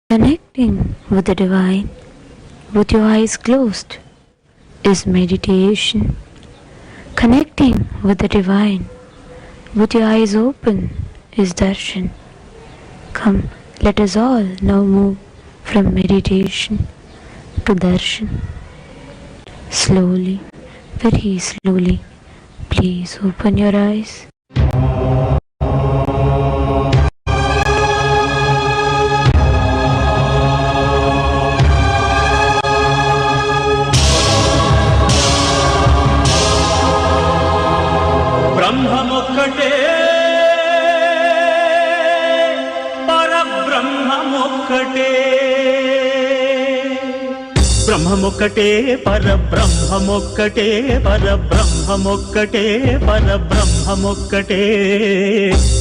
Connecting with the divine with your eyes closed is meditation. Connecting with the divine with your eyes open is darshan. Come, let us all now move from meditation to darshan. Slowly, very slowly, please open your eyes. బ్రహ్మమొక్కటే పరబ్రహ్మమొక్కటే బ్రహ్మమొక్కటే పరబ్రహ్మమొక్కటే పరబ్రహ్మమొక్కటే పరబ్రహ్మమొక్కటే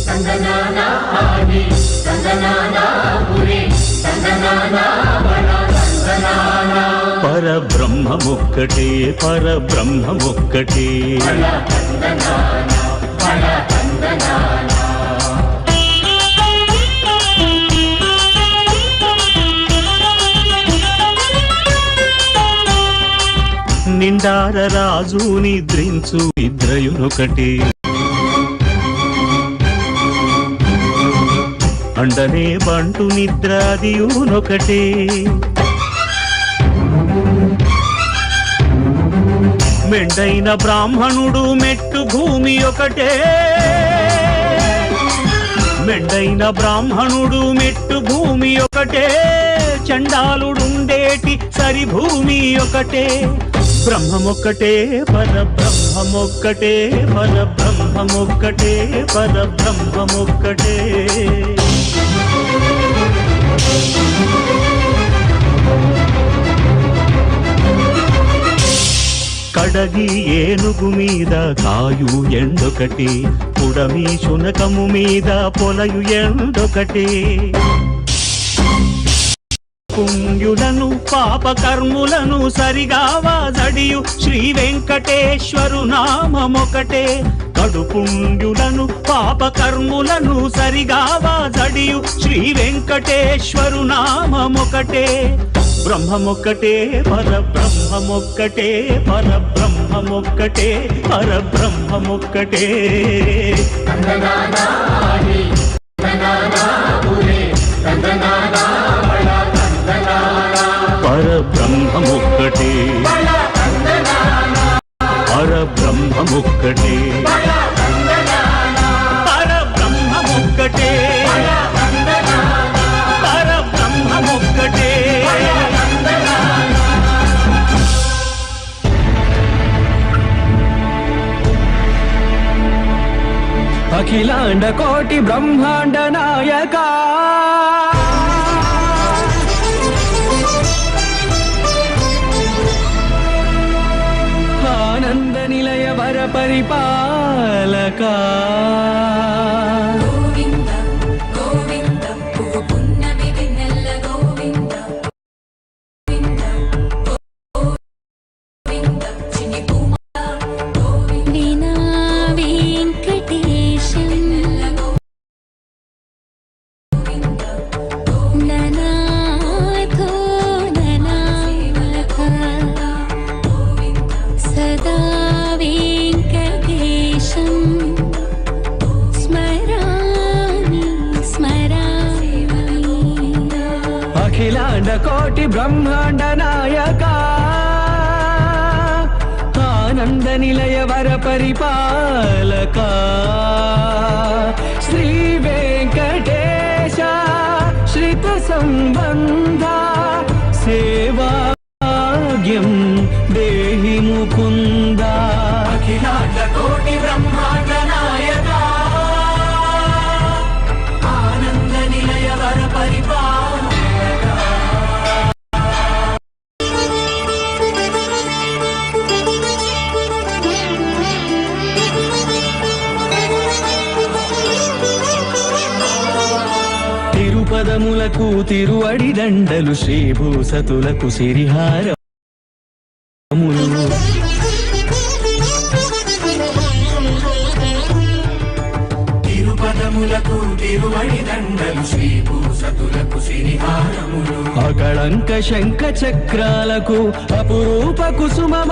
సంగనానా ఆది సంగనానా పురి సంగనానా బల సంగనానా పరబ్రహ్మమొక్కటే పరబ్రహ్మమొక్కటే బల సంగనానా బల సంగనానా నిండార రాజు నిద్రించు నిద్రయునొకటే అండనే బంటు నిద్రాదియునొకటే మెండైన బ్రాహ్మణుడు మెట్టు భూమి ఒకటే మెండైన బ్రాహ్మణుడు మెట్టు భూమి ఒకటే చండాలుడుండేటి సరి భూమి ఒకటే బ్రహ్మమొక్కటే పరబ్రహ్మమొక్కటే పరబ్రహ్మమొక్కటే పరబ్రహ్మమొక్కటే కడగి ఏనుగు మీద కాయు ఎండొకటి పుడమి శునకము మీద పొలయు ఎండొకటి పుణ్యులను పాపకర్ములను సరిగావా జడియు శ్రీ వెంకటేశ్వరు నామమొకటే కడు పుణ్యులను పాపకర్ములను సరిగావా జడియు శ్రీ వెంకటేశ్వరు నామమొకటే బ్రహ్మమొక్కటే పరబ్రహ్మమొక్కటే పరబ్రహ్మమొక్కటే పరబ్రహ్మమొక్కటే సంగనానా ఆది సంగనానా పురి సంగనానా బల సంగనానా పరబ్రహ్మమొక్కటే బల సంగనానా పరబ్రహ్మమొక్కటే బల సంగనానా పరబ్రహ్మమొక్కటే బల సంగనానా పరబ్రహ్మమొక్కటే అఖిలాండ కోటి బ్రహ్మాండ నాయక ఆనంద నిలయ వర పరిపాలక గోవింద గోవింద పువ్వు పున్నమి వెన్నెల గోవింద గోవింద గోవింద చిన్ని పూమాల గోవింద వీణా వెంకటేశం గోవింద ననాథో ననాథ గోవింద సదా వెంకటేశం స్మరామి స్మరామి అఖిలాండ కోటి బ్రహ్మాండ నాయక ఆనంద నిలయ వర పరిపాలక శ్రీ వెంకటేశ శ్రిత సంబంధ సేవాగ్యం దేహి ముకుంద అఖిలాండ కోటి బ్రహ్మాండ నాయక ఆనంద నిలయ వర పరిపాలక తిరుపదములకు తిరువడి దండలు శ్రీభూసతులకు సిరిహారములు తిరుపదము పాదములకు తిరువడి దండలు శ్రీభూసతులకు సిరిహారములు అకళంక శంఖ చక్రాలకు అపురూప కుసుమమాలికలు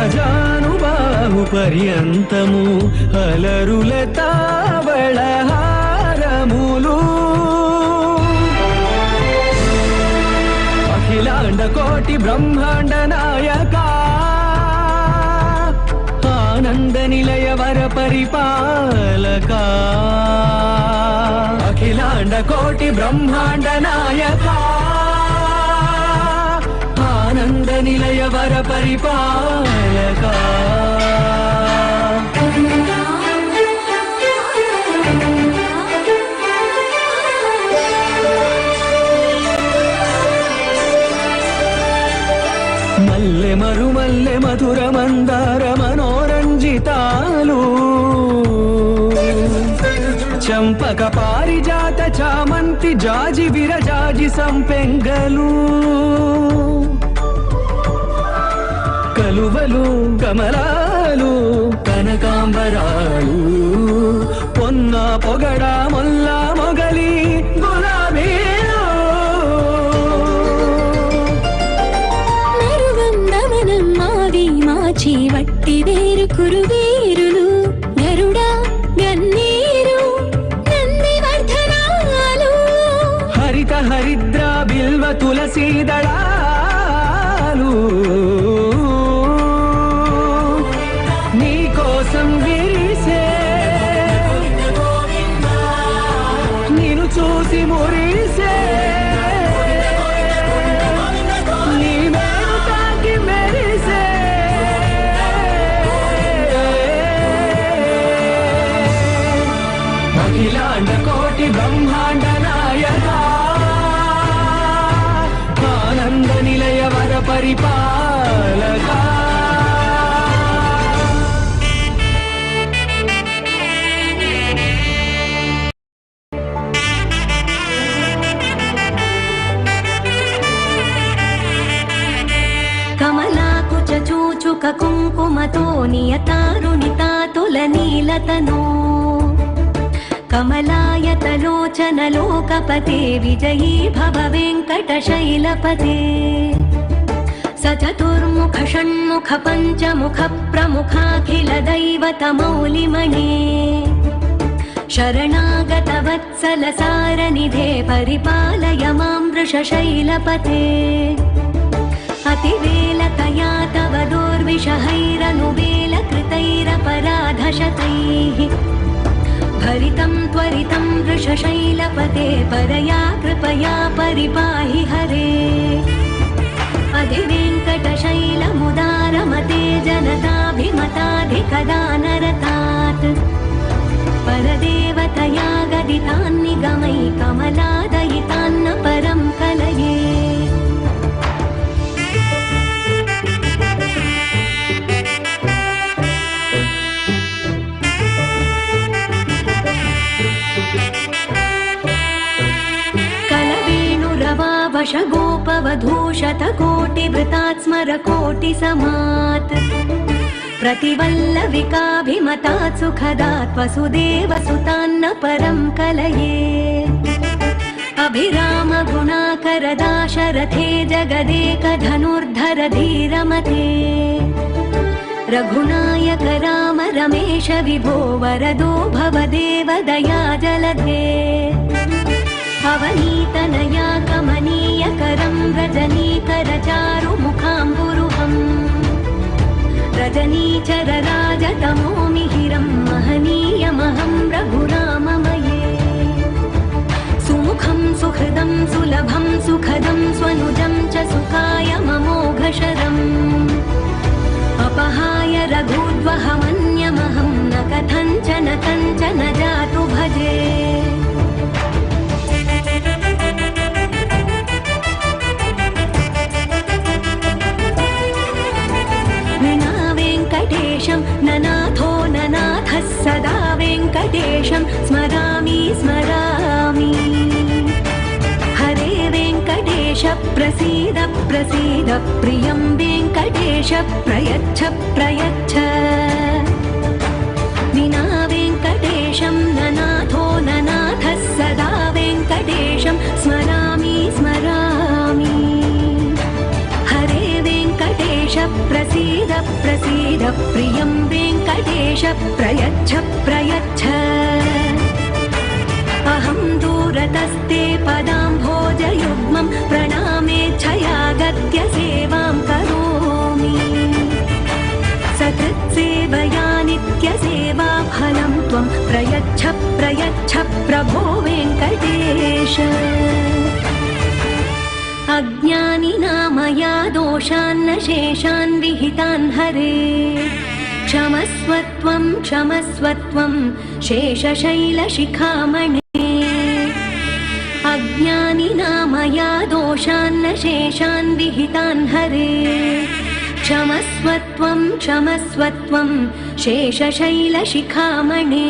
ఆజానుబాహు పర్యంతము అలరుల తావళహారములు అఖిలాండ కోటి బ్రహ్మాండ నాయక ఆనంద నిలయ వర పరిపాలక అఖిలాండ కోటి బ్రహ్మాండ నాయక ఆనంద నిలయ వర పరిపాలక మల్లె మరుమల్లె మధుర మందార మనోరంజితాలు చంపక పారిజాత చామంతి జాజి విరజాజి సంపెంగలు కలువలు కమలాలు కనకాంబరాలు పొన్న పొగడ మొల్ల మొగలి గులాబీలు మరువందవనం మావి మాచి వట్టి వేరు కురువేరులు గరుడా గన్నీరు నందివర్ధనాలు హరిత హరిద్ర బిల్వ తులసీ దళాలు నీ కోసం విరిసే నిన్ను చూసి మురిసే నీ మేలు తాకి మెరిసే అఖిలాండ కోటి బ్రహ్మాండ నాయక ఆనంద నిలయ వర పరిపాలక కమలాకుచ చూచుక కుంకుమతో నియతారుణితాతుల నీలతనో కమలాయతలోచన లోకపతే విజయీ భవ వెంకటశైలపతే సచతుర్ముఖ షణ్ముఖ పంచముఖ ప్రముఖాఖిల దైవత మౌలిమణే శరణాగత వత్సల సారనిధే పరిపాలయ మాం వృషశైలపతే అతివేలతయా తవ దోర్విషహైరనువేల కృతైరపరాధశతైః భరితం త్వరితం వృషశైలపతే పరయా కృపయా పరిపాహి హరే అధివేంకటశైలముదారమతే జనతాభిమతాధికదానరతాత్ పరదేవతయా గదితాన్నిగమై కమలాదయితాన్న పరం కలయే वश गोपवधूशत कोटिभृतात् स्मर कोटि समात् प्रतिवल्लविकाभिमतात् सुखदात् वसुदेव सुतान्न परं कलये अभिराम गुणाकर दाशरथे जगदेक धनुर्धर धीरमते रघुनायक राम रमेश विभो वरदो भवदेव दया जलधे अवनीतनया कमनीयकरं रजनीकर चारुमुखाम्बुरुहम् रजनीचर राजतमो मिहिरं महनीयमहं रघुराममये सुमुखं सुहृदं सुलभं सुखदं स्वनुजं च सुखाय ममोघशरम् अपहाय रघुद्वहमन्यमहं न कथञ्चन कञ्चन जातु भजे ननाथो ननाथः सदा वेङ्कटेशं स्मरामि स्मरामि हरे वेङ्कटेश प्रसीद प्रसीद प्रियं वेङ्कटेश प्रयच्छ प्रयच्छ विना वेङ्कटेशं ननाथो ननाथः सदा वेङ्कटेशं स्मरामि स्मरामि हरे वेङ्कटेश प्रसीद प्रसीद प्रियं वेङ्कटेश प्रयच्छ प्रयच्छ अहं दूरतस्ते पदाम्भोजयुग्मं प्रणामेच्छयागत्य सेवां करोमि सकृत्सेवया नित्यसेवा फलं त्वं प्रयच्छ प्रयच्छ प्रभो वेङ्कटेश अज्ञानिना मया दोषान्न शेषान् विहितान् हरे क्षमस्वत्वं क्षमस्वत्वं शेषशैलशिखामणे अज्ञानिना मया दोषान्न शेषान् विहितान् हरे क्षमस्वत्वं क्षमस्वत्वं शेषशैलशिखामणे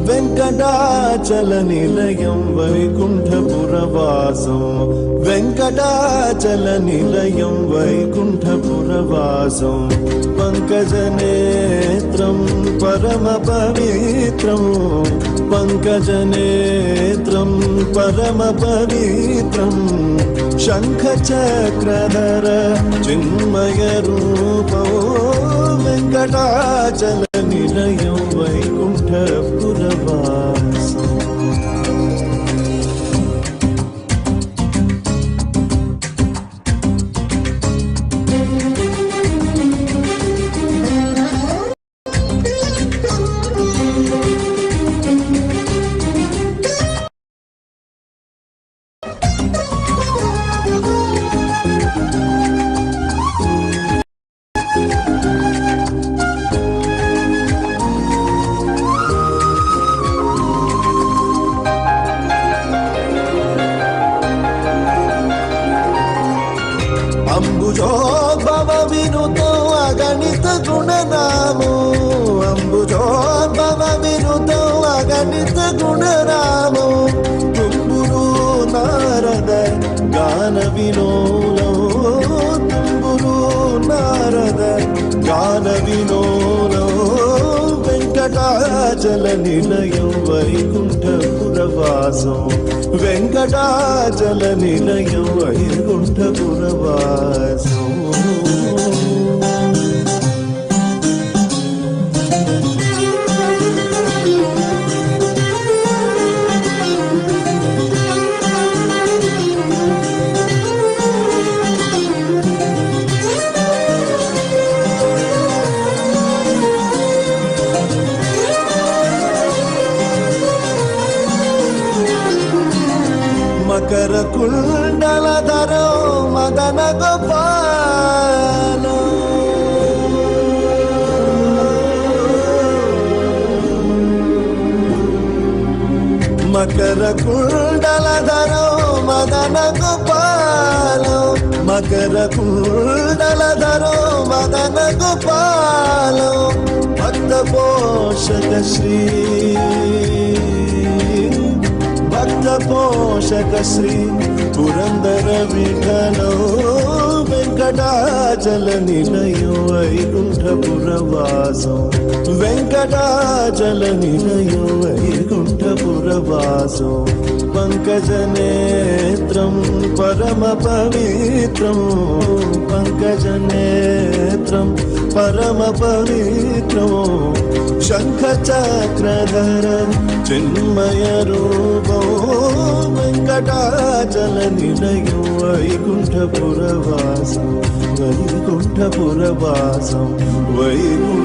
వెంకటాచల నిలయం వైకుంఠపురవాసం వెంకటాచల నిలయం వైకుంఠపురవాసం పంకజనేత్రం పరమ పవిత్రం పంకజనేత్రం పరమ పవిత్రం శంఖచక్రధర చిన్మయ రూపం వెంకటాచల నిలయం వైకుంఠపురవాసం అంబుజోద్భవ వినుతో అగణిత గుణనామో అంబుజోద్భవ వినుతో అగణిత గుణనామో తుంబురు నారద గాన వినోలో తుంబురు నారద గాన వినోలో వెంకటాచల నిలయం వైకుంఠపురవాసం వెంకటాచల నిలయం వైకుంఠపురవాసం మకర కుండలధరో మదన గోపాల మకర కుండలధరో మదన గోపాల మకర కుండలధరో మదన గోపాల భక్త పోషక శ్రీ భక్త పోషక శ్రీ పురందర విఠలో వెంకటాచల నిలయం వైకుంఠపురవాసం వెంకటాచల నిలయం వైకుంఠపురవాసం పంకజనేత్రం పరమ పవిత్రం పంకజనేత్రం పరమ పవిత్రం శంఖచక్రధర చిన్మయ రూపో వెంకటాచల నిలయం వైకుంఠపురవాసం వైకుంఠపురవాసం వైకుంఠపురవాసం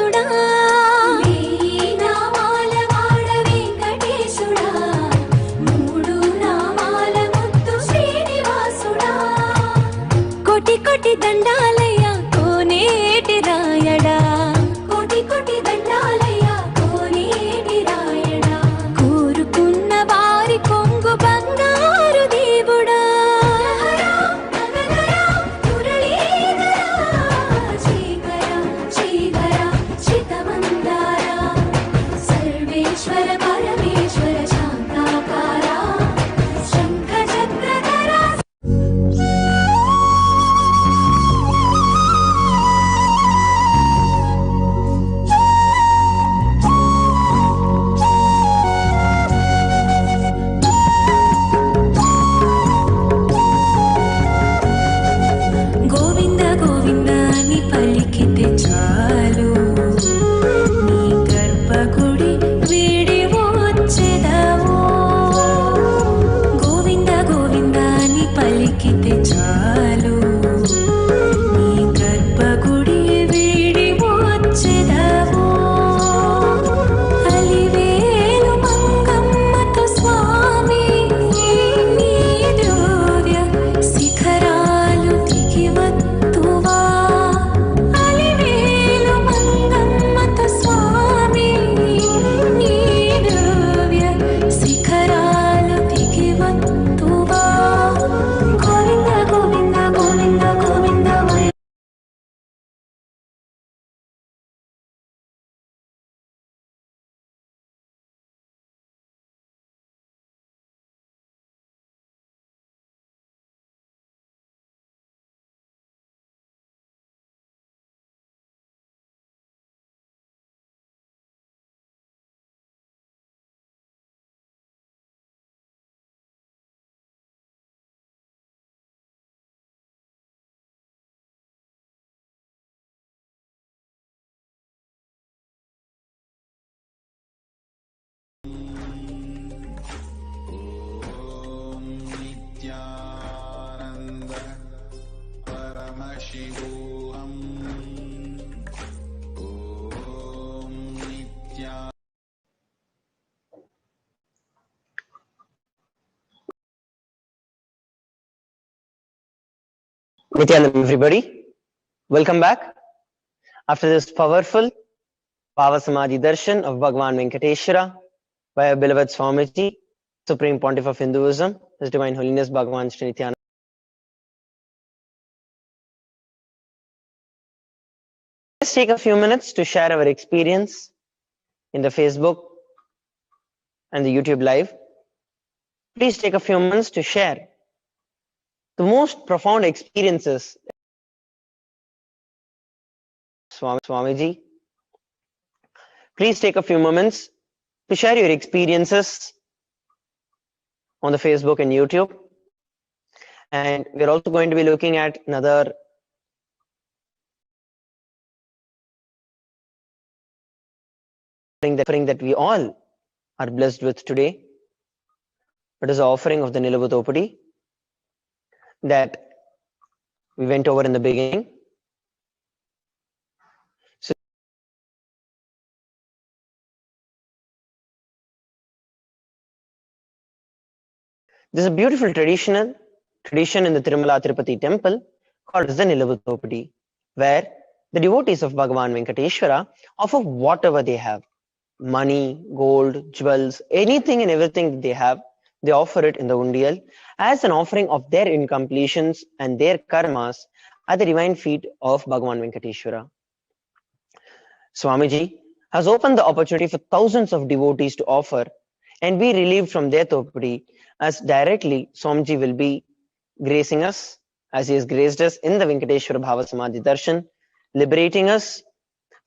వెంకటేశుడా వేయి నామాల వాడ వెంకటేశుడా మూడు నామాల ముత్తు శ్రీనివాసుడా కోటి కోటి దండాలయ్యా కోనేటి రాయడా కోటి కోటి దండాలయ్యా కోనేటి రాయడా కోరుకున్న వారి కొంగు బంగారు దేవుడా నగధరా మురళీధరా శ్రీకర శ్రీధర శ్రితమందార సర్వేశ్వర పరమేశ్వర శాంతాకార శంఖ చక్రధర గోవింద గోవింద అని పలికితే చాలు నీ గర్భగుడి వీడి వచ్చెదవో గోవింద గోవింద అని పలికితే చాలు నీ గర్భగుడి వీడి వచ్చెదవో అలివేలు మంగమ్మతో స్వామి నీ దివ్య శిఖరాలు దిగివత్తువా అలివేలు మంగమ్మతో స్వామి నీ దివ్య శిఖరాలు దిగివత్తువా Govinda Govinda Govinda గోవిందమయ Nithyananda Paramashivoham. Om Nithyananda. Nithyananda, everybody. Welcome back. After this powerful Bhava Samadhi Darshan of Bhagavan Venkateshwara by our beloved Swamiji, Supreme Pontiff of Hinduism, His Divine Holiness Bhagavan Sri Nithyananda. Let's take a few minutes to share our experience in the Facebook and the YouTube live. Please take a few minutes to share the most profound experiences. Swamiji, please take a few moments to share your experiences on the Facebook and YouTube. And we're also going to be looking at another offering that we all are blessed with today. It is the offering of the Nilavutopadi that we went over in the beginning. So there's a beautiful tradition in the Tirumala Tirupati temple called as the Nilavutopadi, where the devotees of Bhagavan Venkateshwara offer whatever they have. Money, gold, jewels, anything and everything that they have, they offer it in the undial as an offering of their incompletions and their karmas at the divine feet of Bhagavan Venkateshwara. Swamiji has opened the opportunity for thousands of devotees to offer and be relieved from their topadi, as directly Swamiji will be gracing us as he has graced us in the Venkateshwara Bhava Samadhi Darshan, liberating us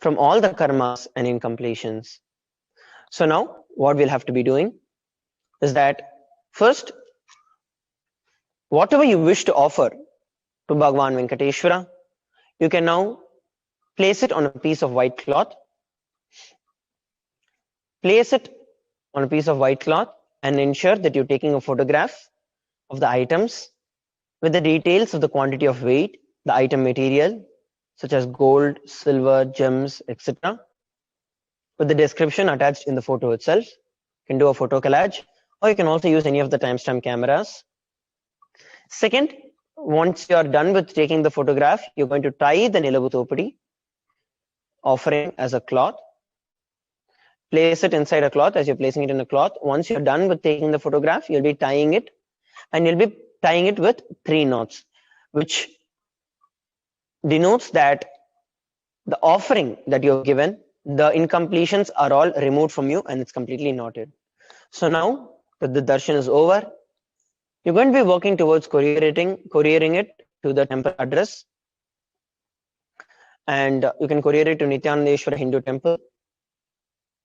from all the karmas and incompletions. So now what we'll have to be doing is that first, whatever you wish to offer to Bhagavan Venkateshwara, you can now place it on a piece of white cloth. Place it on a piece of white cloth and ensure that you're taking a photograph of the items with the details of the quantity of weight, the item material, such as gold, silver, gems, etc., with the description attached in the photo itself. You can do a photo collage, or you can also use any of the timestamp cameras. Second, once you are done with taking the photograph, you're going to tie the Nilavutopadi offering as a cloth. Place it inside a cloth as you're placing it in a cloth. Once you're done with taking the photograph, you'll be tying it, and you'll be tying it with 3 knots, which denotes that the offering that you've given, the incompletions are all removed from you and it's completely knotted. So now that the darshan is over, you're going to be working towards couriering it to the temple address. And you can courier it to Nithyanandeshwara Hindu Temple,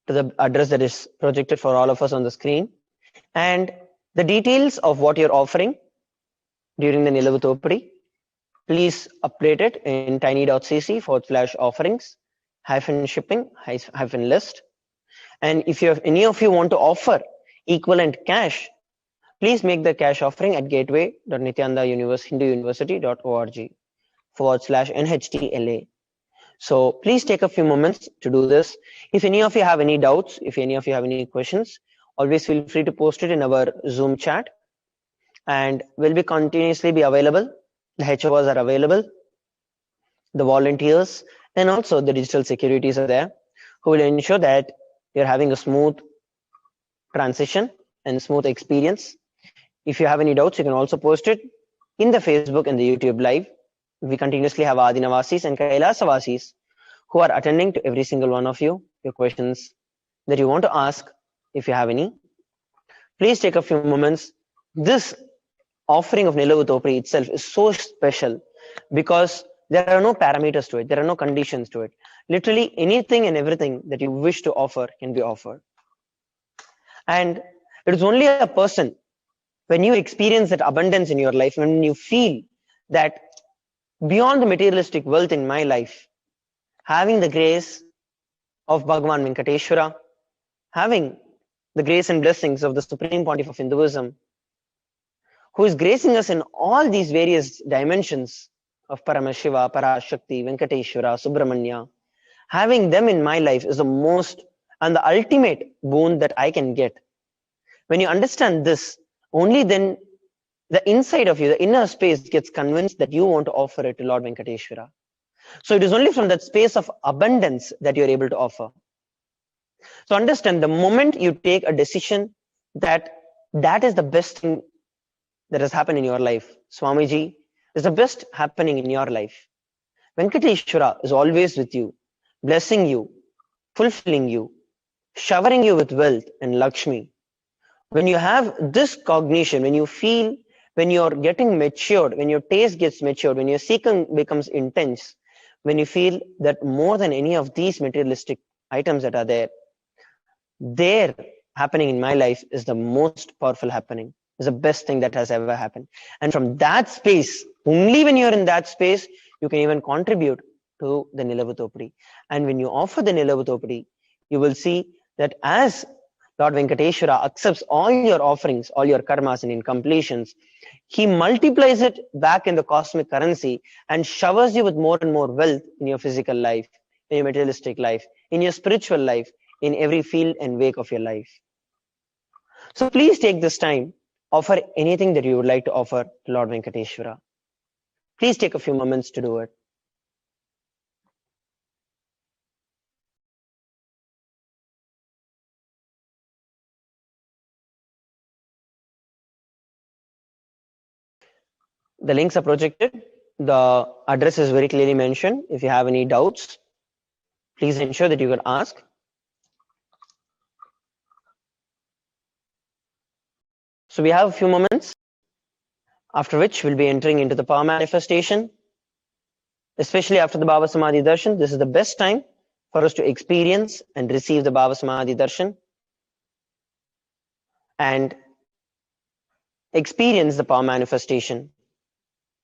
to the address that is projected for all of us on the screen. And the details of what you're offering during the Nilavutopadi, please update it in tiny.cc/offerings -shipping-list. And if you have any of you want to offer equivalent cash, please make the cash offering at gateway.nithyandahinduversity.org/NHTLA. So please take a few moments to do this. If any of you have any doubts, if any of you have any questions, always feel free to post it in our Zoom chat, and we'll be continuously be available. The HOs are available, the volunteers, and also the digital securities are there, who will ensure that you're having a smooth transition and smooth experience. If you have any doubts, you can also post it in the Facebook and the YouTube live. We continuously have Adinavasis and Kailasa who are attending to every single one of you, your questions that you want to ask. If you have any, please take a few moments. This offering of Nilavutopadi itself is so special because there are no parameters to it. There are no conditions to it. Literally anything and everything that you wish to offer can be offered. And it is only a person, when you experience that abundance in your life, when you feel that beyond the materialistic wealth in my life, having the grace of Bhagavan Venkateshwara, having the grace and blessings of the Supreme Pontiff of Hinduism, who is gracing us in all these various dimensions of Paramashiva, Parashakti, Venkateshwara, Subramanya, having them in my life is the most and the ultimate boon that I can get. When you understand this, only then the inside of you, the inner space, gets convinced that you want to offer it to Lord Venkateshwara. So it is only from that space of abundance that you're able to offer. So understand, the moment you take a decision that is the best thing that has happened in your life, Swamiji, is the best happening in your life. Venkateshwara is always with you, blessing you, fulfilling you, showering you with wealth and Lakshmi. When you have this cognition, when you feel, when you're getting matured, when your taste gets matured, when your seeking becomes intense, when you feel that more than any of these materialistic items that are there happening in my life is the most powerful happening, is the best thing that has ever happened. And from that space, only when you're in that space, you can even contribute to the Nilavutopadi. And when you offer the Nilavutopadi, you will see that as Lord Venkateshwara accepts all your offerings, all your karmas and incompletions, he multiplies it back in the cosmic currency and showers you with more and more wealth in your physical life, in your materialistic life, in your spiritual life, in every field and wake of your life. So please take this time, offer anything that you would like to offer to Lord Venkateshwara. Please take a few moments to do it. The links are projected. The address is very clearly mentioned. If you have any doubts, please ensure that you can ask. So we have a few moments, after which we'll be entering into the power manifestation. Especially after the Bhava Samadhi Darshan, this is the best time for us to experience and receive the Bhava Samadhi Darshan and experience the power manifestation.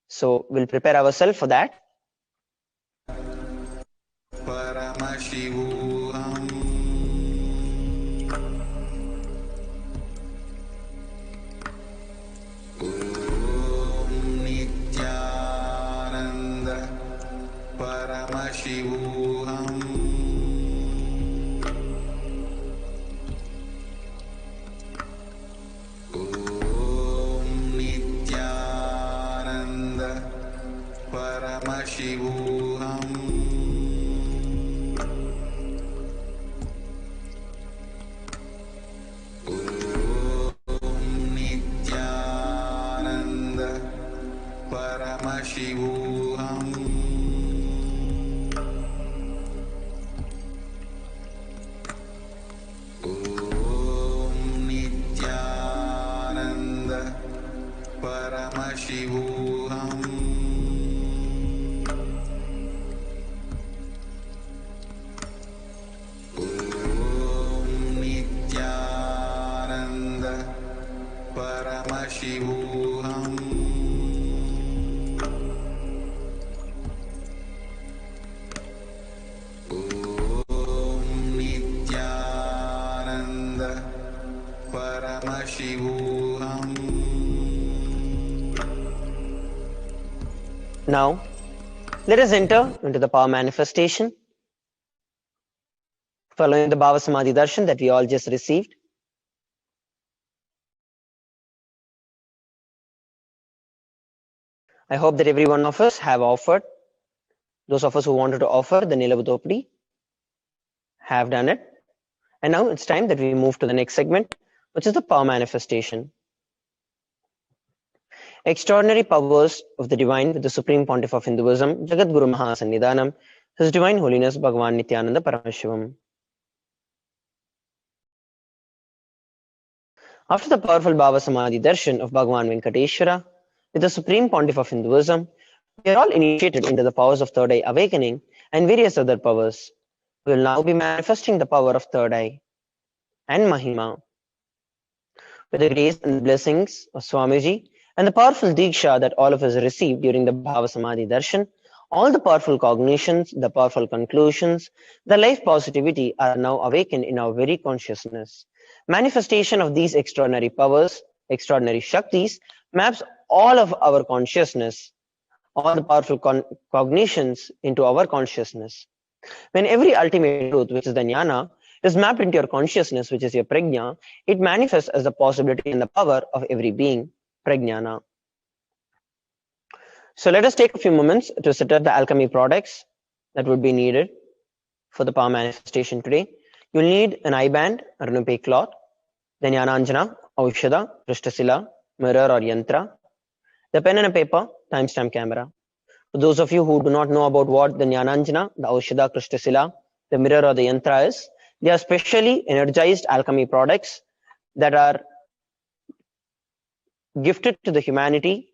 So we'll prepare ourselves for that. Paramashivoham. Om Nithyananda Paramashivoham. Paramashivoham. Om Nithyananda Paramashivoham. Om Nithyananda Paramashivoham. Now, let us enter into the power manifestation, following the Bhava Samadhi Darshan that we all just received. I hope that every one of us have offered, those of us who wanted to offer the Nilavutopadi have done it. And now it's time that we move to the next segment, which is the power manifestation. Extraordinary powers of the divine with the Supreme Pontiff of Hinduism, Jagat Guru Mahasannidhanam, His Divine Holiness Bhagavan Nithyananda Paramashivam. After the powerful Bhava Samadhi Darshan of Bhagavan Venkateshwara, with the Supreme Pontiff of Hinduism, we are all initiated into the powers of Third Eye Awakening and various other powers. We will now be manifesting the power of Third Eye and Mahima. With the grace and blessings of Swamiji and the powerful Diksha that all of us received during the Bhava Samadhi Darshan, all the powerful cognitions, the powerful conclusions, the life positivity are now awakened in our very consciousness. Manifestation of these extraordinary powers, extraordinary Shaktis, maps all of our consciousness, all the powerful cognitions into our consciousness. When every ultimate truth, which is the jnana, is mapped into your consciousness, which is your prajna, it manifests as the possibility and the power of every being, prajnana. So let us take a few moments to set up the alchemy products that would be needed for the power manifestation today. You'll need an eye band, a Renupe cloth, the Jnananjana, Aushada, Krishtasila, mirror or yantra, the pen and a paper, timestamp camera. For those of you who do not know about what the Jnananjana, the Aushada, Krishtasila, the mirror or the yantra is, they are specially energized alchemy products that are gifted to the humanity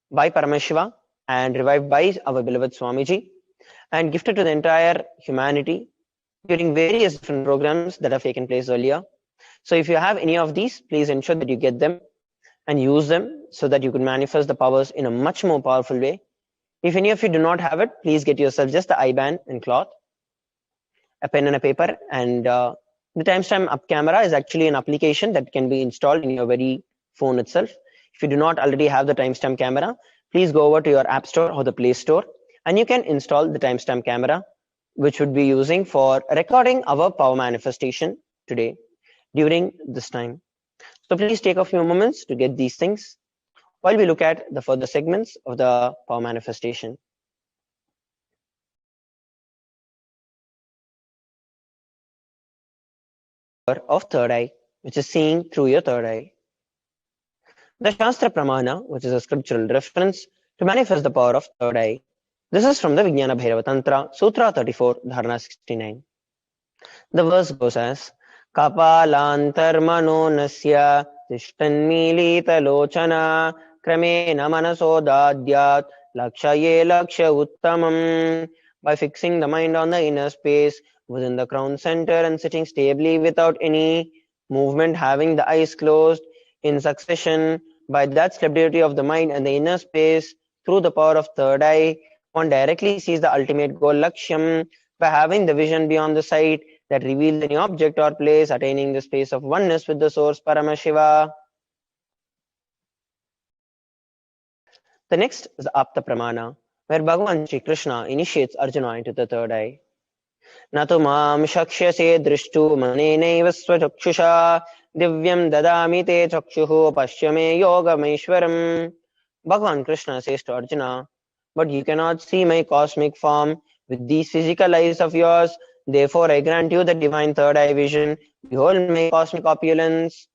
by Paramashiva and revived by our beloved Swamiji and gifted to the entire humanity during various different programs that have taken place earlier. So if you have any of these, please ensure that you get them and use them so that you can manifest the powers in a much more powerful way. If any of you do not have it, please get yourself just the eye band and cloth, a pen and a paper, and the timestamp up camera is actually an application that can be installed in your very phone itself. If you do not already have the timestamp camera, please go over to your app store or the Play Store and you can install the timestamp camera, which would be using for recording our power manifestation today during this time. So please take a few moments to get these things while we look at the further segments of the power manifestation. Of third eye, which is seeing through your third eye. The Shastra Pramana, which is a scriptural reference to manifest the power of third eye. This is from the Vijnana Bhairava Tantra, Sutra 34, Dharana 69. The verse goes as, Kapalantarmano nasya tishtanmilita lochana kramena manasodadyat lakshaye laksha uttamam. By fixing the mind on the inner space within the crown center and sitting stably without any movement, having the eyes closed in succession, by that stability of the mind and the inner space through the power of third eye, one directly sees the ultimate goal, Lakshyam, by having the vision beyond the sight that reveals any object or place, attaining the space of oneness with the source Paramashiva. The next is the Apta Pramana, where Bhagavan Shri Krishna initiates Arjuna into the third eye. Natu mam shakshyase drishtu manenaiva swachakshisha divyam dadami te chakshuhu pashyame yogameshwaram. Bhagavan Krishna says to Arjuna, but you cannot see my cosmic form with these physical eyes of yours. Therefore, I grant you the divine third eye vision. Behold my cosmic opulence.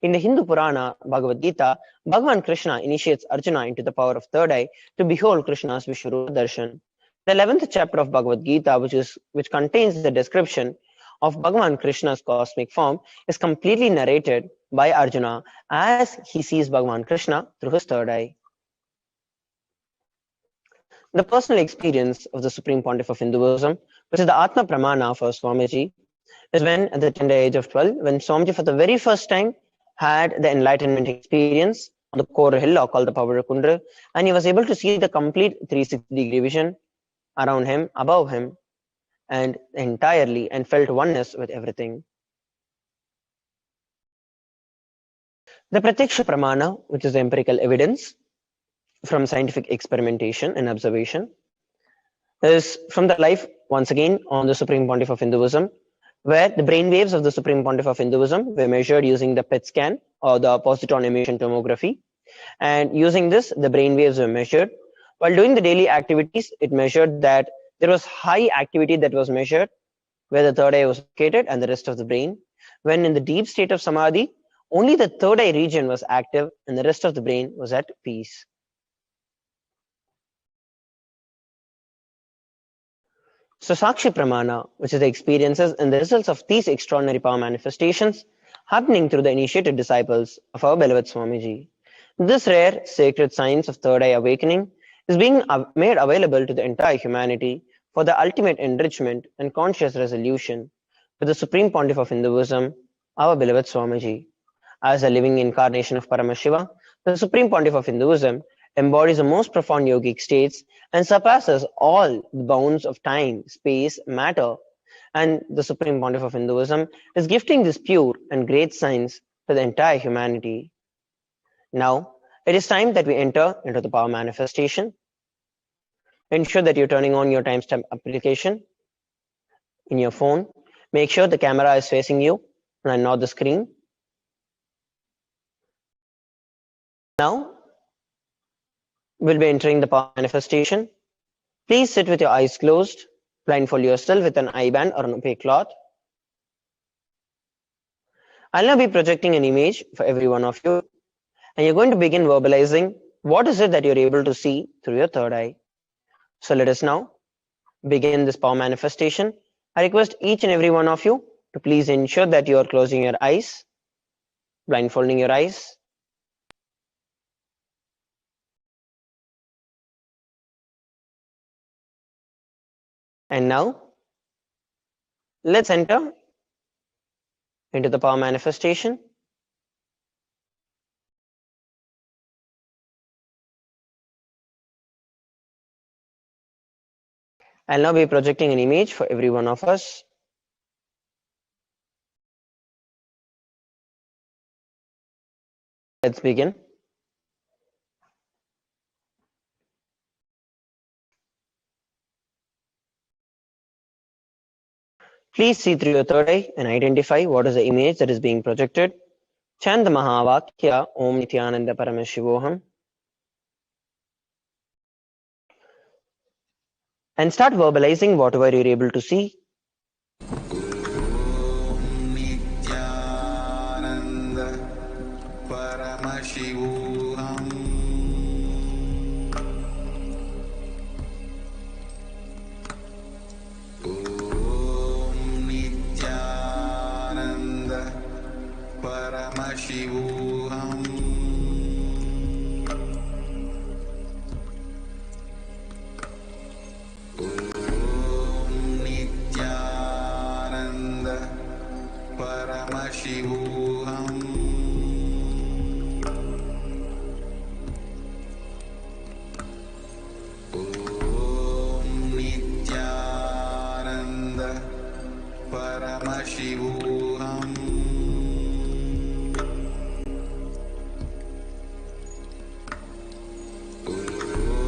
In the Hindu Purana, Bhagavad Gita, Bhagavan Krishna initiates Arjuna into the power of third eye to behold Krishna's Vishwarupa Darshan. The 11th chapter of Bhagavad Gita, which contains the description of Bhagavan Krishna's cosmic form, is completely narrated by Arjuna as he sees Bhagavan Krishna through his third eye. The personal experience of the Supreme Pontiff of Hinduism, which is the Atma Pramana for Swamiji, is when at the tender age of 12, when Swamiji for the very first time had the enlightenment experience on the core hillock called the Pavarakundra, and he was able to see the complete 360-degree vision around him, above him, and entirely, and felt oneness with everything. The Pratyaksha Pramana, which is the empirical evidence from scientific experimentation and observation, is from the life, once again, on the Supreme Pontiff of Hinduism, where the brain waves of the Supreme Pontiff of Hinduism were measured using the PET scan or the positron emission tomography. And using this, the brain waves were measured. While doing the daily activities, it measured that there was high activity that was measured where the third eye was located and the rest of the brain. When in the deep state of Samadhi, only the third eye region was active and the rest of the brain was at peace. So Sakshi Pramana, which is the experiences and the results of these extraordinary power manifestations happening through the initiated disciples of our beloved Swamiji. This rare sacred science of third eye awakening is being made available to the entire humanity for the ultimate enrichment and conscious resolution with the Supreme Pontiff of Hinduism, our beloved Swamiji. As a living incarnation of Paramashiva, the Supreme Pontiff of Hinduism embodies the most profound yogic states and surpasses all the bounds of time, space, matter. And the Supreme Pontiff of Hinduism is gifting this pure and great science to the entire humanity. Now, it is time that we enter into the power manifestation. Ensure that you're turning on your timestamp application in your phone. Make sure the camera is facing you and not the screen. Now, we'll be entering the power manifestation. Please sit with your eyes closed. Blindfold yourself with an eye band or an opaque cloth. I'll now be projecting an image for every one of you, and you're going to begin verbalizing what is it that you're able to see through your third eye. So let us now begin this power manifestation. I request each and every one of you to please ensure that you are closing your eyes, blindfolding your eyes. And now, let's enter into the power manifestation. I'll now be projecting an image for every one of us. Let's begin. Please see through your third eye and identify what is the image that is being projected. Chant the Mahavakya Om Nithyananda Paramashivoham. And start verbalizing whatever you're able to see. Om Nithyananda Paramashivoham. Om Nithyananda Paramashivoham. Paramashivoham. Om Nithyananda Paramashivoham. Om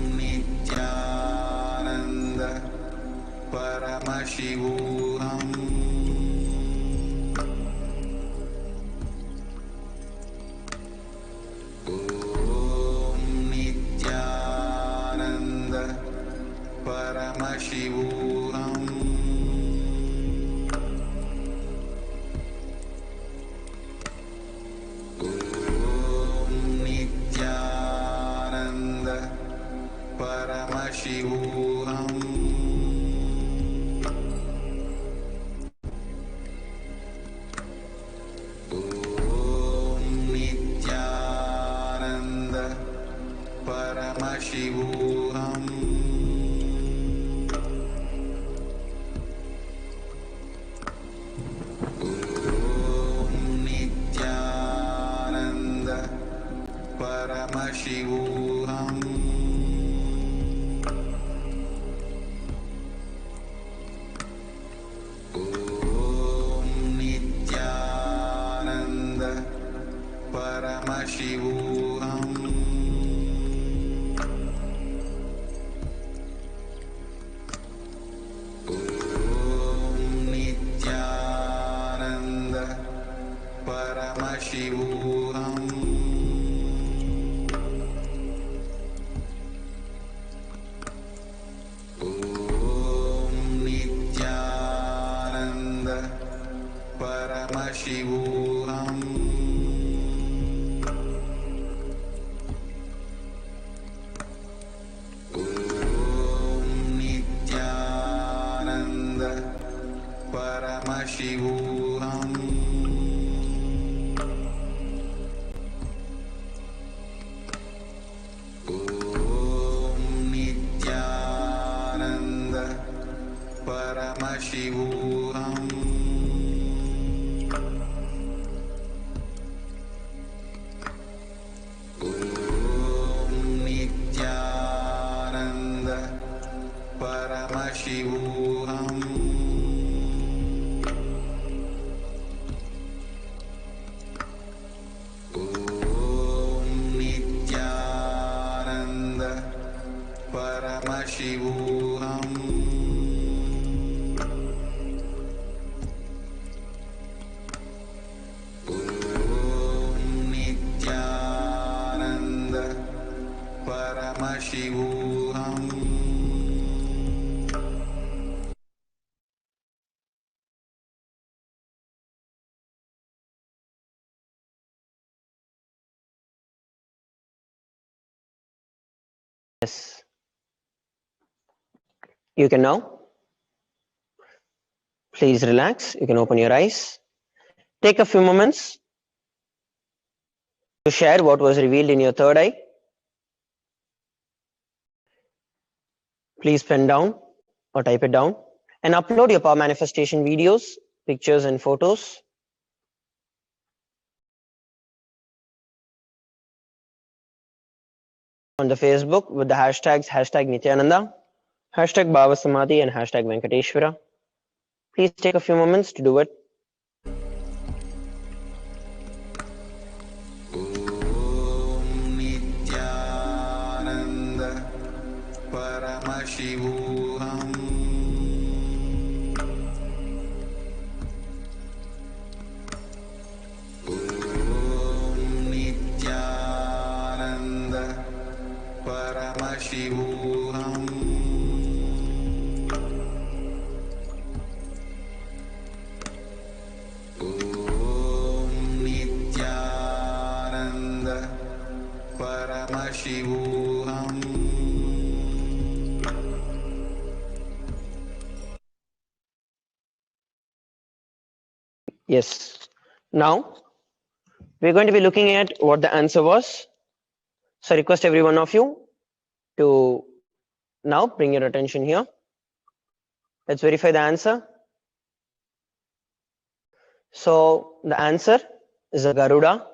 Nithyananda Paramashivoham. Paramashivoham. Om Nithyananda Paramashivoham. Paramashivoham. Om Nithyananda Paramashivoham. Om Nithyananda Paramashivoham. Om Nithyananda Paramashivoham. Om Nithyananda Paramashivoham. Om Nithyananda Paramashivoham. Om Nithyananda Paramashivoham. Om Nithyananda Paramashivoham. Yes. You can now please relax. You can open your eyes. Take a few moments to share what was revealed in your third eye. Please pen down or type it down and upload your power manifestation videos, pictures and photos on the Facebook with the hashtags #Nithyananda, #Bhavasamadhi and #Venkateshwara. Please take a few moments to do it. Om Nithyananda Paramashivoham. Om Nithyananda Paramashivoham. Om Nithyananda Paramashivoham. Yes. Now we're going to be looking at what the answer was. So I request every one of you to now bring your attention here. Let's verify the answer. So the answer is a Garuda.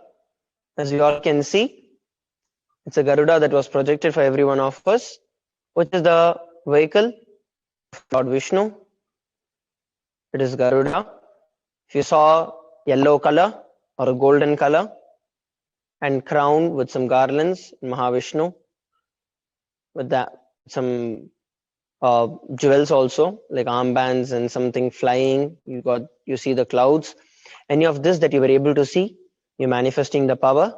As we all can see, it's a Garuda that was projected for every one of us, which is the vehicle of Lord Vishnu. It is Garuda. If you saw yellow color or a golden color and crowned with some garlands, Mahavishnu, with that some jewels also, like armbands and something flying. You see the clouds. Any of this that you were able to see, you're manifesting the power.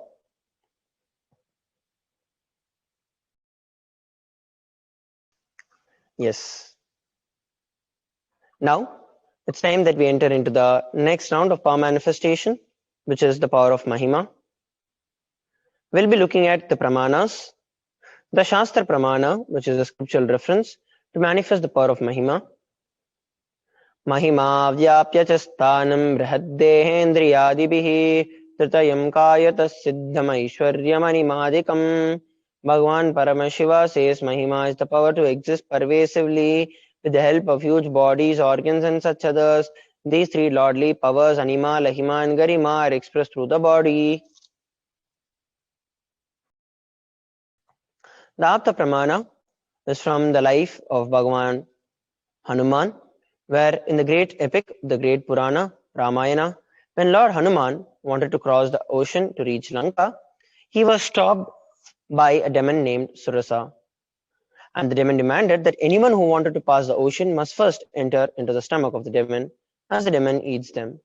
Yes. Now it's time that we enter into the next round of power manifestation, which is the power of Mahima. We'll be looking at the Pramanas, the Shastra Pramana, which is a scriptural reference to manifest the power of Mahima. Mahima vyapya cha sthanam brihaddehendriyadibihi tritayam kayata siddham aishwaryam animadikam. Bhagavan Paramashiva says Mahima is the power to exist pervasively with the help of huge bodies, organs and such others. These three lordly powers, Anima, Lahima and Garima, are expressed through the body. The Apta Pramana is from the life of Bhagavan Hanuman, where in the great epic, the great Purana, Ramayana, when Lord Hanuman wanted to cross the ocean to reach Lanka, He was stopped by a demon named Surasa, and the demon demanded that anyone who wanted to pass the ocean must first enter into the stomach of the demon, as the demon eats them.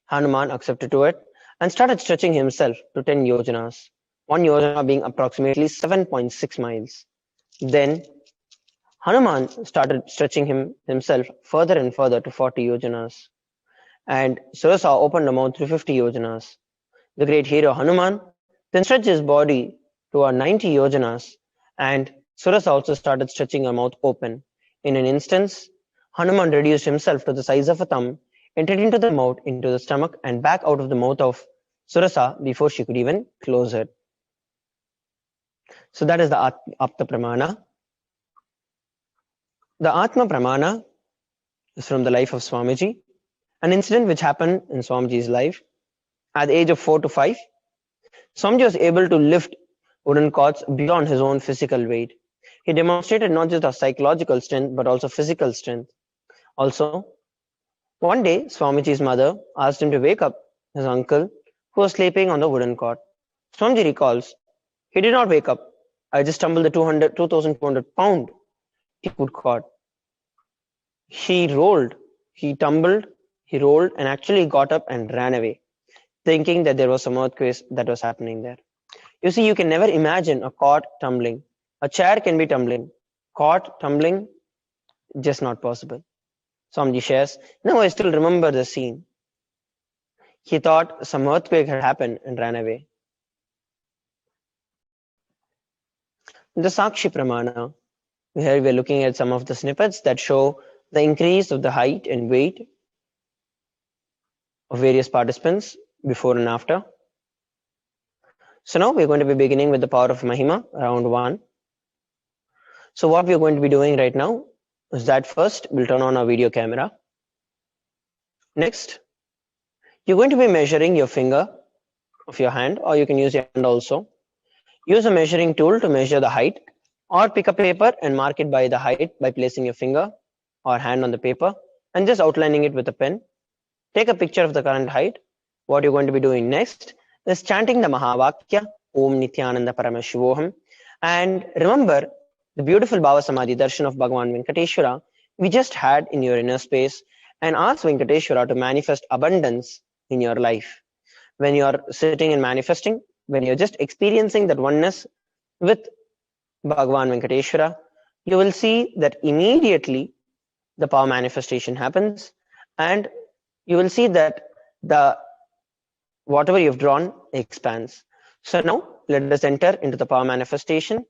Hanuman accepted to it and started stretching himself to 10 yojanas, 1 yojana being approximately 7.6 miles. Then Hanuman started stretching himself further and further to 40 yojanas, and Surasa opened a mouth to 50 yojanas. The great hero Hanuman then stretched his body to 90 yojanas, and Surasa also started stretching her mouth open. In an instant, Hanuman reduced himself to the size of a thumb, entered into the mouth, into the stomach, and back out of the mouth of Surasa before she could even close it. So that is the Apta Pramana. The Atma Pramana is from the life of Swamiji, an incident which happened in Swamiji's life. At the age of 4 to 5, Swamiji was able to lift wooden cords beyond his own physical weight. He demonstrated not just a psychological strength but also physical strength. Also, one day Swamiji's mother asked him to wake up his uncle who was sleeping on the wooden cot. Swamiji recalls, he did not wake up. I just tumbled the 2,200 pound teakwood cot. He rolled, he tumbled, he rolled and actually got up and ran away, thinking that there was some earthquake that was happening there. You see, you can never imagine a cot tumbling. A chair can be tumbling. Cot tumbling, just not possible. Swamiji shares, now I still remember the scene. He thought some earthquake had happened and ran away. The Sakshi Pramana. Here we are looking at some of the snippets that show the increase of the height and weight of various participants before and after. So now we're going to be beginning with the power of Mahima, round 1. So what we're going to be doing right now is that first we'll turn on our video camera. Next, you're going to be measuring your finger of your hand, or you can use your hand also. Use a measuring tool to measure the height, or pick a paper and mark it by the height by placing your finger or hand on the paper and just outlining it with a pen. Take a picture of the current height. What you're going to be doing next is chanting the Mahavakya, Om Nithyananda Paramashivoham, and remember the beautiful Bhava Samadhi darshan of Bhagavan Venkateshwara we just had in your inner space, and ask Venkateshwara to manifest abundance in your life. When you're sitting and manifesting, when you're just experiencing that oneness with Bhagavan Venkateshwara, you will see that immediately the power manifestation happens, and you will see that the whatever you've drawn expands. So now let us enter into the power manifestation.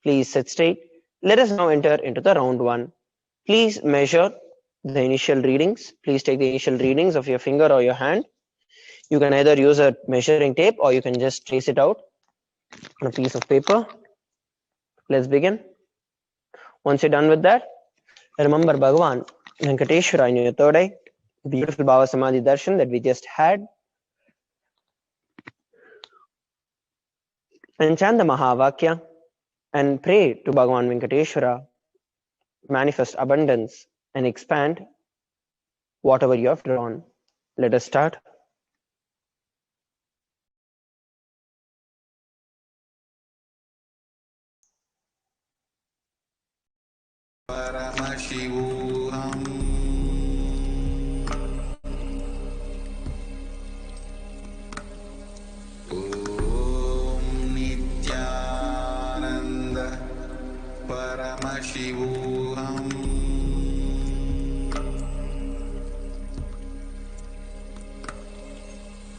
Please sit straight. Let us now enter into the round 1. Please measure the initial readings. Please take the initial readings of your finger or your hand. You can either use a measuring tape or you can just trace it out on a piece of paper. Let's begin. Once you're done with that, remember Bhagavan Venkateshwara in your third eye, the beautiful Bhava Samadhi darshan that we just had. And chant the Mahavakya and pray to Bhagavan Venkateshwara, manifest abundance and expand whatever you have drawn. Let us start. Paramashivoham. Om Nithyananda Paramashivoham.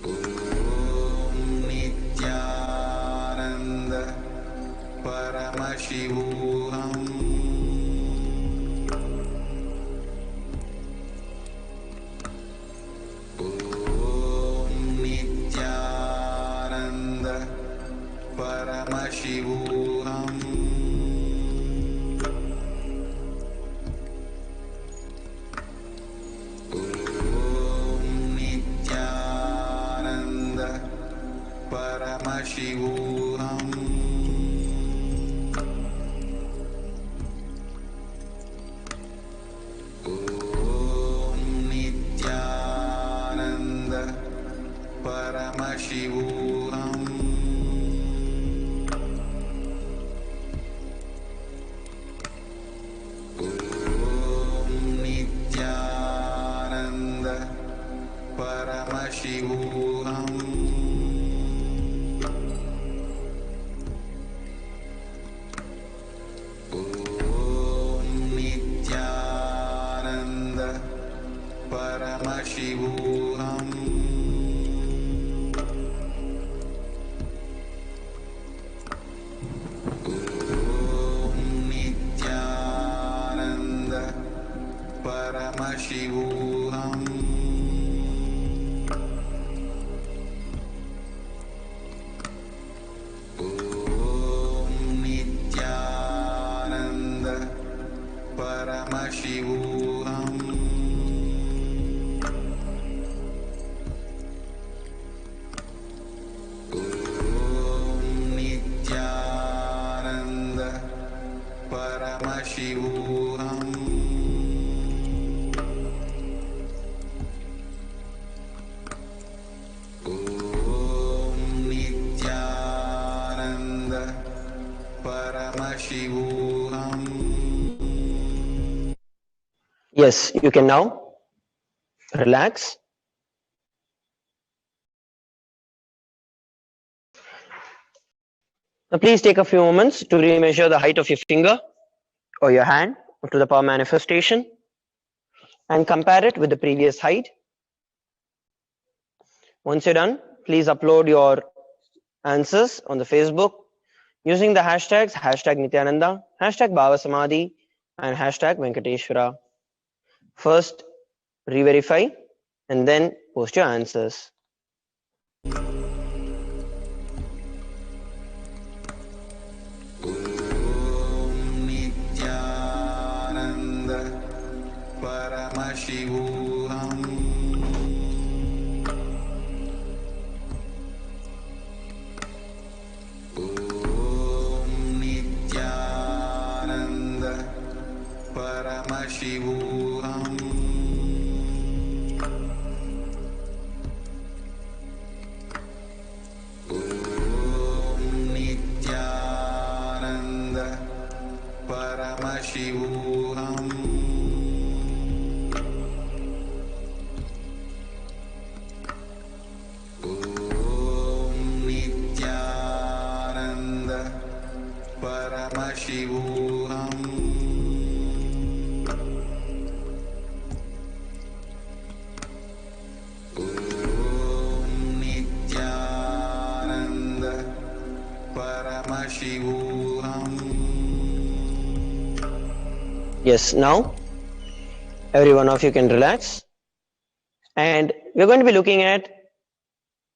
Om Nithyananda Paramashivoham. Paramashivoham. Om Nithyananda Paramashivoham. Om Nithyananda Paramashivoham. Paramashivoham. Om Nithyananda Paramashivoham. Om Nithyananda Paramashivoham. Om Nithyananda Paramashivoham. Om Nithyananda Paramashivoham. Om Nithyananda Paramashivoham. Yes, you can now relax. Now please take a few moments to remeasure the height of your finger or your hand to the power manifestation and compare it with the previous height. Once you're done, please upload your answers on the Facebook using the hashtags #Nithyananda, #Bhavasamadhi and #Venkateshwara. First, re-verify and then post your answers. Om Nithyananda Paramashivoham. Om Nithyananda Paramashivoham. Om Nithyananda Paramashivoham. Om Nithyananda Paramashivoham. Om Nithyananda Paramashivoham. Yes, now every one of you can relax. And we're going to be looking at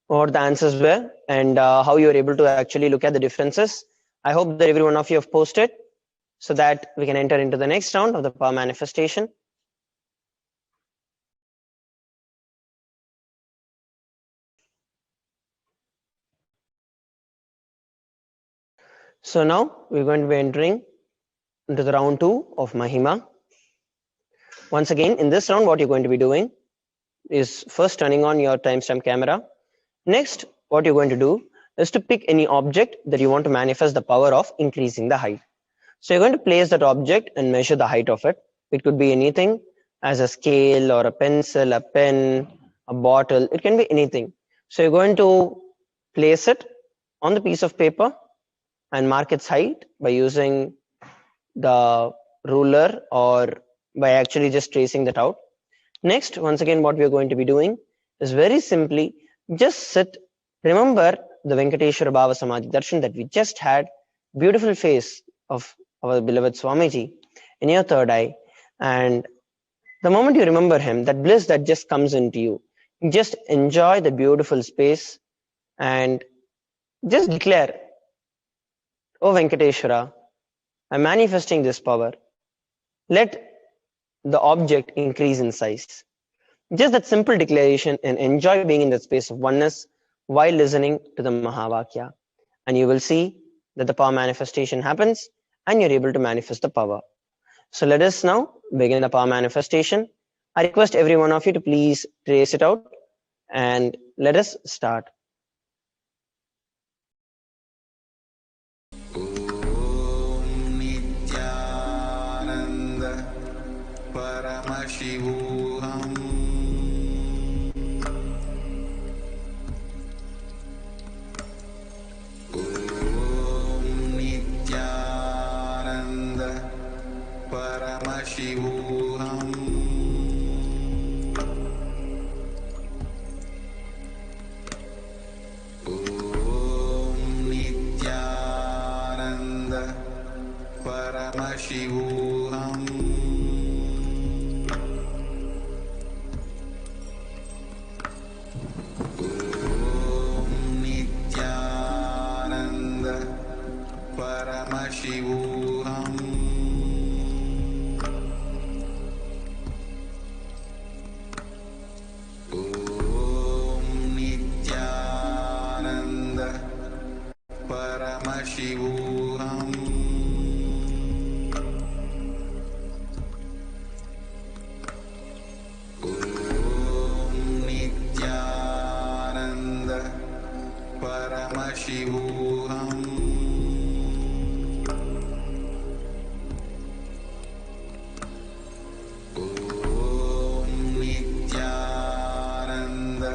what the answers were and how you were able to actually look at the differences. I hope that every one of you have posted so that we can enter into the next round of the power manifestation. So now we're going to be entering into the round 2 of Mahima. Once again, in this round, what you're going to be doing is first turning on your timestamp camera. Next, what you're going to do is to pick any object that you want to manifest the power of increasing the height. So you're going to place that object and measure the height of it. It could be anything as a scale or a pencil, a pen, a bottle. It can be anything. So you're going to place it on the piece of paper and mark its height by using the ruler or by actually just tracing that out. Next, once again, what we are going to be doing is very simply just sit. Remember the Venkateshwara Bhava Samadhi Darshan that we just had, beautiful face of our beloved Swamiji in your third eye. And the moment you remember him, that bliss that just comes into you, just enjoy the beautiful space and just declare, "Oh Venkateshwara, I'm manifesting this power. Let the object increase in size." Just that simple declaration and enjoy being in that space of oneness while listening to the Mahavakya. And you will see that the power manifestation happens and you're able to manifest the power. So let us now begin the power manifestation. I request every one of you to please trace it out and let us start. Om Nithyananda Paramashivoham. Paramashivoham. Om Nithyananda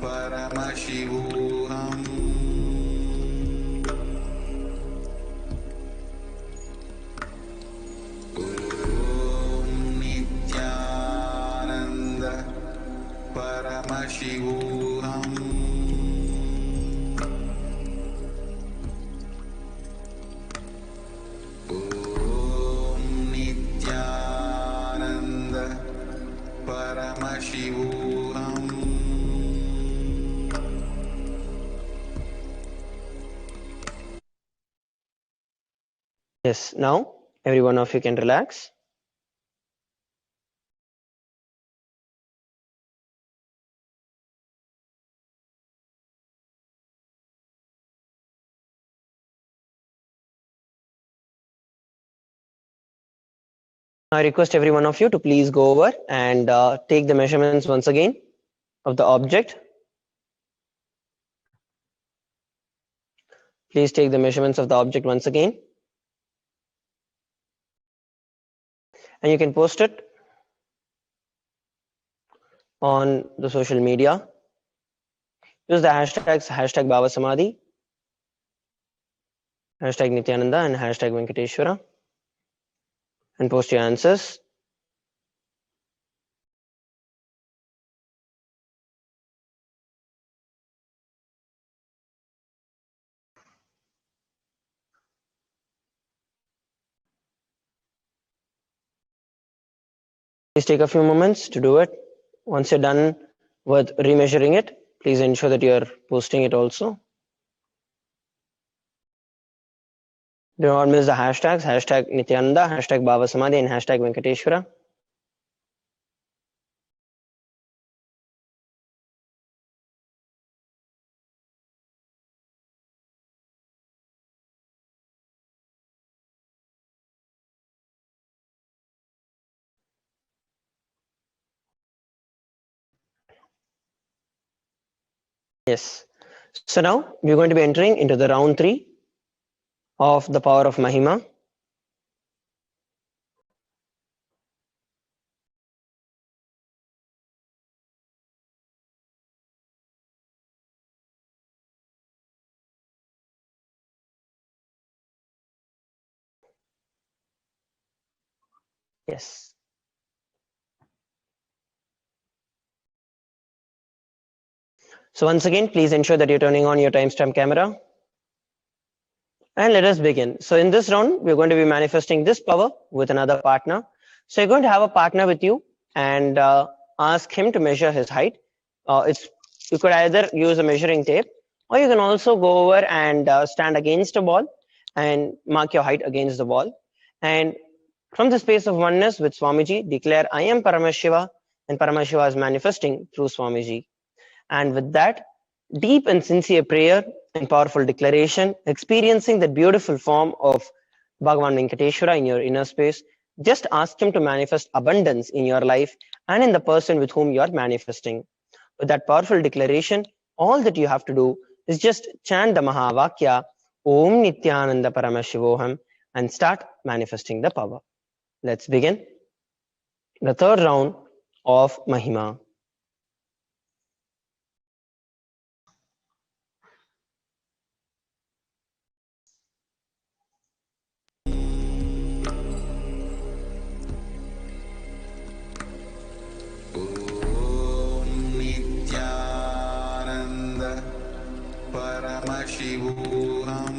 Paramashivoham. Om Nithyananda Paramashivoham. Om Nithyananda Paramashivoham. Yes, now every one of you can relax. I request every one of you to please go over and take the measurements once again of the object. Please take the measurements of the object once again. And you can post it on the social media. Use the hashtags hashtag Baba Samadhi, hashtag Nithyananda, and hashtag Venkateshwara, and post your answers. Please take a few moments to do it. Once you're done with remeasuring it, please ensure that you're posting it also. Do not miss the hashtags, hashtag Nithyananda, hashtag Baba Samadhi, and hashtag Venkateshwara. Yes. So now we're going to be entering into the round 3 of the power of Mahima. Yes. So once again, please ensure that you're turning on your timestamp camera. And let us begin. So in this round, we're going to be manifesting this power with another partner. So you're going to have a partner with you and ask him to measure his height. You could either use a measuring tape, or you can also go over and stand against a wall and mark your height against the wall. And from the space of oneness with Swamiji, declare, I am Paramashiva, and Paramashiva is manifesting through Swamiji. And with that deep and sincere prayer and powerful declaration, experiencing the beautiful form of Bhagavan Venkateshwara in your inner space, just ask him to manifest abundance in your life and in the person with whom you are manifesting. With that powerful declaration, all that you have to do is just chant the Mahavakya, Om Nithyananda Paramashivoham, and start manifesting the power. Let's begin the third round of Mahima. Paramashivoham.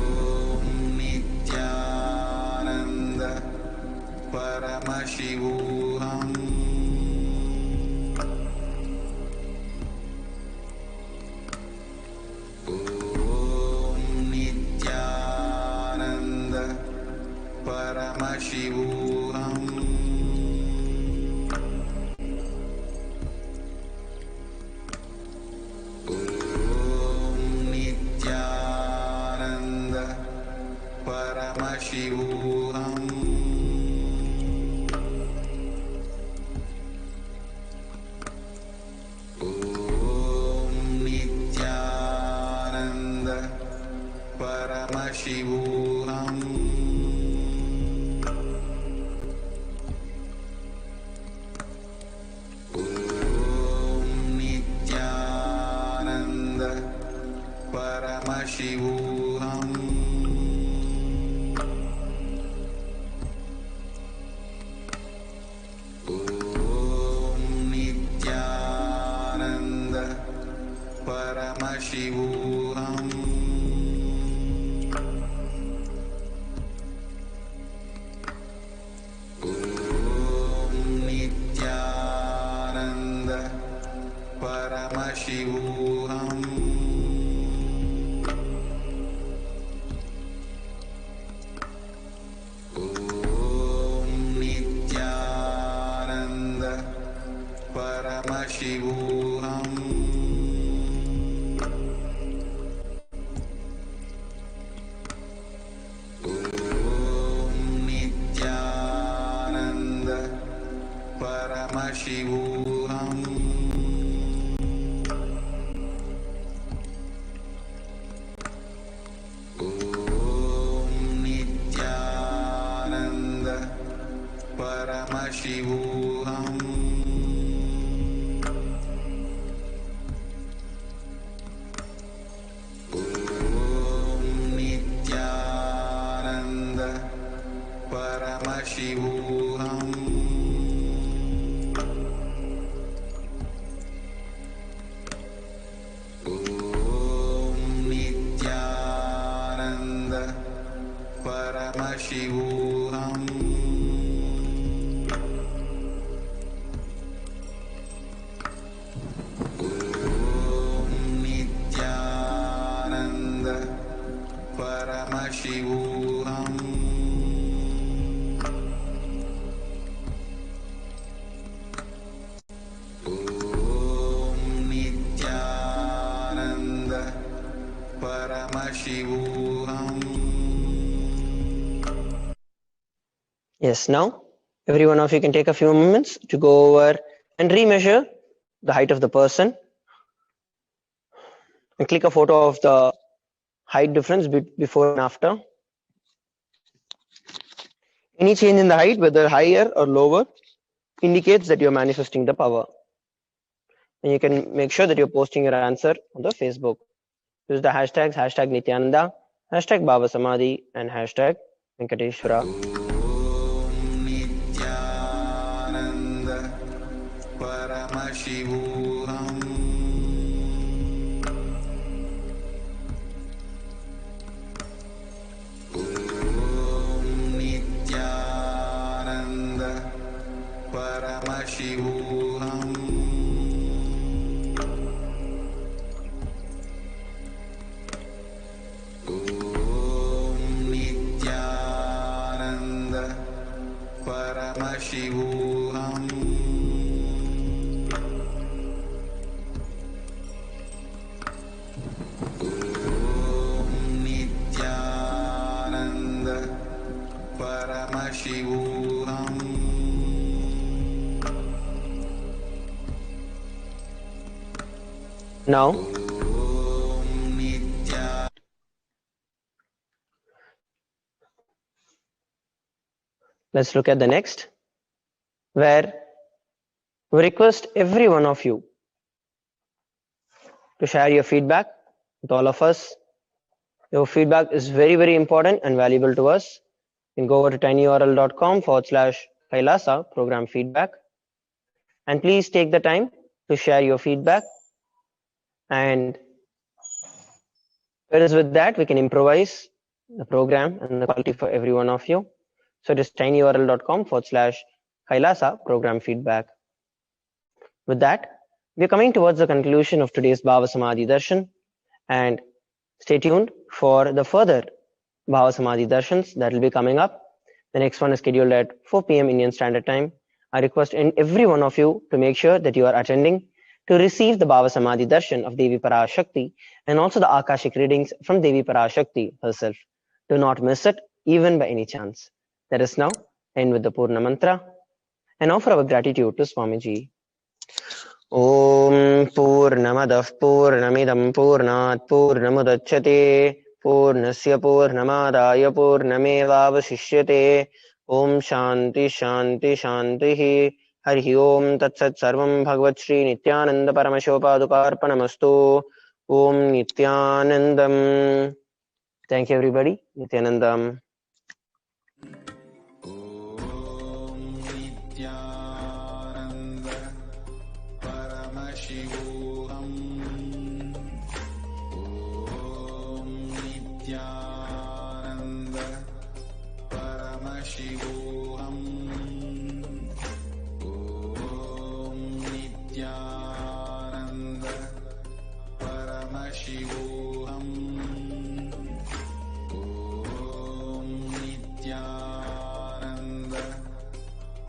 Om Nithyananda Paramashivoham. Om Nithyananda Paramashivoham. Paramashivoham. Paramashivoham. Om Nithyananda Paramashivoham. Om Nithyananda Paramashivoham. Om Nithyananda Paramashivoham. Om Nithyananda Paramashivoham. Om Nithyananda Paramashivoham. Om Nithyananda Paramashivoham. Om Nithyananda Paramashivoham. Om Nithyananda Paramashivoham. Om Nithyananda Paramashivoham. Om Nithyananda Paramashivoham. Yes, now every one of you can take a few moments to go over and remeasure the height of the person and click a photo of the height difference before and after. Any change in the height, whether higher or lower, indicates that you're manifesting the power. And you can make sure that you're posting your answer on the Facebook. Use the hashtags #Nithyananda, #Bhavasamadhi, and #Venkateshwara. Om Nithyananda Paramashivoham. Om Nithyananda Paramashivoham. Om Nithyananda Paramashivoham. Om Nithyananda Paramashivoham. Now, Om Nithyananda. let's look at the next, where we request every one of you to share your feedback with all of us. Your feedback is very, very important and valuable to us. You can go over to tinyurl.com/Kailasa program feedback. And please take the time to share your feedback. And whereas with that, we can improvise the program and the quality for every one of you. So it is tinyurl.com/Kailasa program feedback. With that, we are coming towards the conclusion of today's Bhava Samadhi Darshan, and stay tuned for the further Bhava Samadhi Darshans that will be coming up. The next one is scheduled at 4 p.m. Indian Standard Time. I request every one of you to make sure that you are attending to receive the Bhava Samadhi Darshan of Devi Parashakti and also the Akashic readings from Devi Parashakti herself. Do not miss it, even by any chance. Let us now end with the Purna Mantra and offer our gratitude to Swamiji. Om Purnamadah Purnamidam Purnat Purnamudachyate पूर्णस्य पूर्णमादाय पूर्णमेवावशिष्यते। ॐ शान्ति शान्ति शान्तिः। हरिः ओं तत्सत्। सर्वं भगवत् श्री नित्यानंद परमशिवपादुकार्पणमस्तु। ॐ नित्यानन्दम्। Thank you everybody. Nityanandam. Nityanand परमशिवोऽहम् ॐ नित्यानन्द परमशिवोऽहम् ॐ नित्यानन्द परमशिवोऽहम् ॐ नित्यानन्द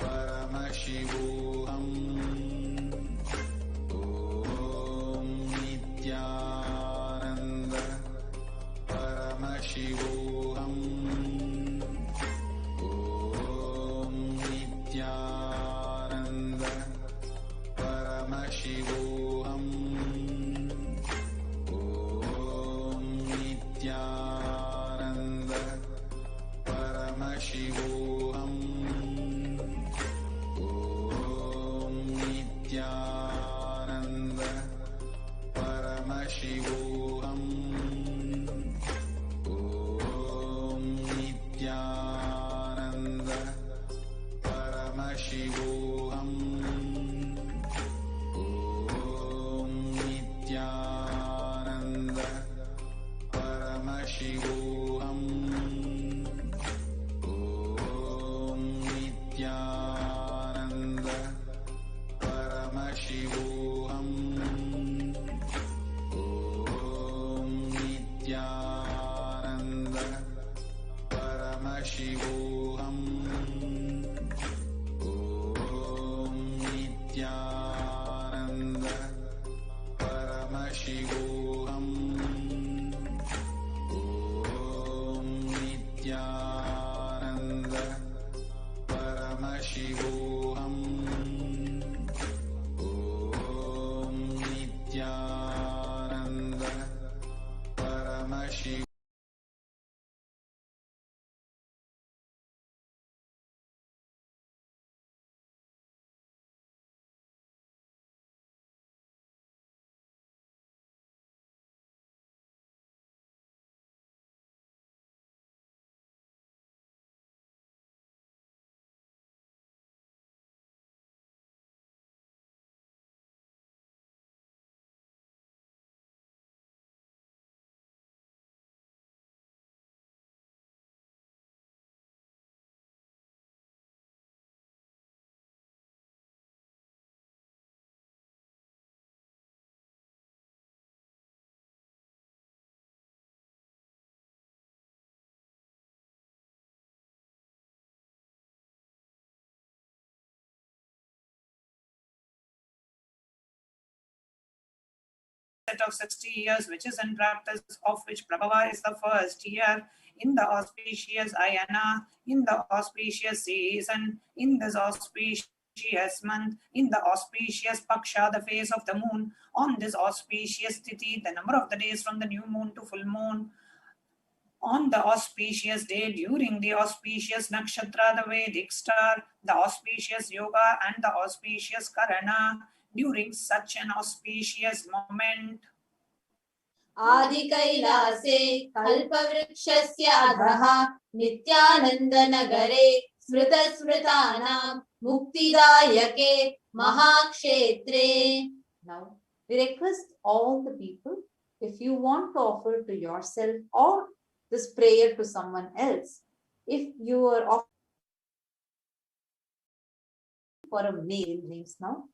परमशिवोऽहम् ॐ नित्यानन्द परमशिवोऽहम् ॐ नित्यानन्द परमशिवोऽहम् ॐ नित्यानन्द परमशिवोऽहम् ॐ नित्यानन्द परमशिवोऽहम् ॐ नित्यानन्द परमशिवोऽहम् ॐ नित्यानन्द परमशिवोऽहम् ॐ नित्यानन्द परमशिवोऽहम् ॐ नित्यानन्द परमशिवोऽहम् ॐ नित्यानन्द परमशिवोऽहम् ॐ नित्यानन्द परमशिवोऽहम् ॐ नित्यानन्द परमशिवोऽहम् set of 60 years which is in practice, of which Prabhava is the first year, in the auspicious Ayana, in the auspicious season, in this auspicious month, in the auspicious Paksha, the phase of the moon, on this auspicious Tithi, the number of the days from the new moon to full moon, on the auspicious day, during the auspicious nakshatra, the Vedic star, the auspicious yoga and the auspicious karana, during such an auspicious moment. आदिकैलासे कल्पवृक्षस्य अधः नित्यानन्दनगरे स्मृतस्मृतानां मुक्तिदायके महाक्षेत्रे. Now, we request all the people, if you want to offer to yourself or this prayer to someone else, if you are offering for a male names now,